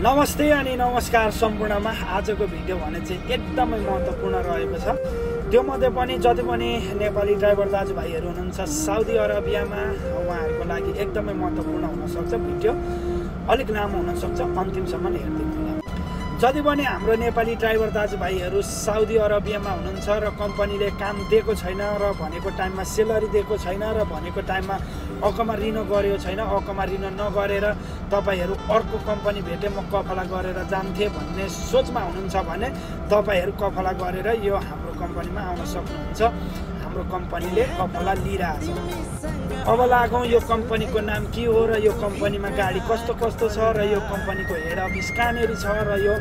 नमस्ते अनि नमस्कार सम्पूर्णमा। आजको भिडियो भने चाहिँ एकदमै महत्त्वपूर्ण रहेको छ। त्यो मध्ये पनि जति पनि नेपाली ड्राइभर दाजुभाइहरू हुनुहुन्छ साउदी अरबियामा, उहाँहरूको लागि एकदमै महत्त्वपूर्ण हुनसक्छ। भिडियो अलिक लामो हुनसक्छ, अन्तिमसम्म हेरिदिनु होला। जति पनि हाम्रो नेपाली ड्राइभर दाजुभाइहरू साउदी अरबियामा हुनुहुन्छ र कम्पनीले काम दिएको छैन र भनेको टाइममा सेलरी दिएको छैन र भनेको टाइममा अकमा रिनो गरेको छैन, अकमा रिनो नगरेर तपाईहरू अर्को कम्पनी भेटे म कफला गरेर जान्थे भन्ने सोचमा हुनुहुन्छ भने तपाईहरू कफला गरेर यो हाम्रो कम्पनीमा आउन सक्नुहुन्छ। हाम्रो कम्पनीले कफला लिइरहेछ। अब लागौँ यो कम्पनीको नाम के हो र यो कम्पनीमा गाडी कस्तो कस्तो छ र यो कम्पनीको हेड अफिस कहाँनिर छ र यो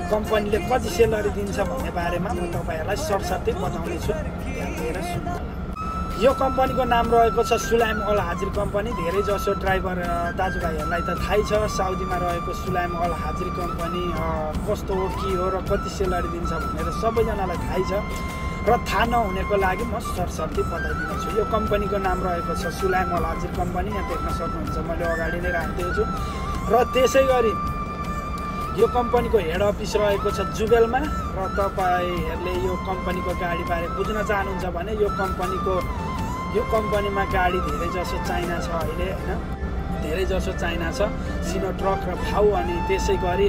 कम्पनीले कति सेलरी दिन्छ भन्ने बारेमा म तपाईहरूलाई सरसर्ती बताउनेछु। ध्यान दिएर सुन्नु। यो कम्पनीको नाम रहेको छ सुलाइम अल हाजिर कम्पनी। धेरै जसो ड्राइभर दाजुभाइहरूलाई त थाहै छ साउदीमा रहेको सुलाइम अल हाजिर कम्पनी कस्तो हो, के हो र कति सेलरी दिन्छ भनेर सबैजनालाई थाहै छ। र थाहा नहुनेको लागि म सरसर्ती बताइदिनेछु। यो कम्पनीको नाम रहेको छ सुलाइम अल हाजिर कम्पनी। यहाँ देख्न सक्नुहुन्छ, मैले अगाडि नै राखिदिएको छु। र त्यसै गरी यो कम्पनीको हेड अफिस रहेको छ जुबेलमा। र तपाईँहरूले यो कम्पनीको गाडीबारे बुझ्न चाहनुहुन्छ भने यो कम्पनीमा गाडी धेरै जसो चाइना छ अहिले, होइन, धेरै जसो चाइना छ। सिनो ट्रक र फाउ अनि त्यसै गरी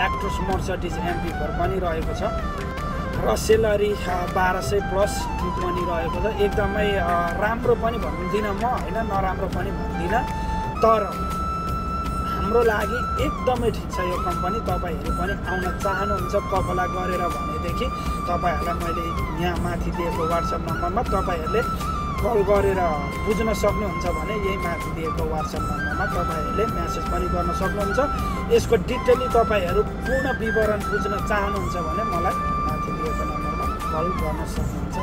एक्ट्रोस मर्सिडीज MP4 पनि रहेको छ। र सेलरी 1200 प्लस पनि रहेको छ। एकदमै राम्रो पनि भन्दिनँ म, होइन, नराम्रो पनि भन्दिनँ, तर हाम्रो लागि एकदमै ठिक छ यो कम्पनी। तपाईँहरू पनि आउन चाहनुहुन्छ कफला गरेर भनेदेखि तपाईँहरूलाई मैले यहाँ माथि दिएको वाट्सएप नम्बरमा तपाईँहरूले कल गरेर बुझ्न सक्नुहुन्छ भने यही माथि दिएको वाट्सएप नम्बरमा तपाईँहरूले म्यासेज पनि गर्न सक्नुहुन्छ। यसको डिटेली तपाईँहरू पूर्ण विवरण बुझ्न चाहनुहुन्छ भने मलाई माथि दिएको नम्बरमा कल गर्न सक्नुहुन्छ।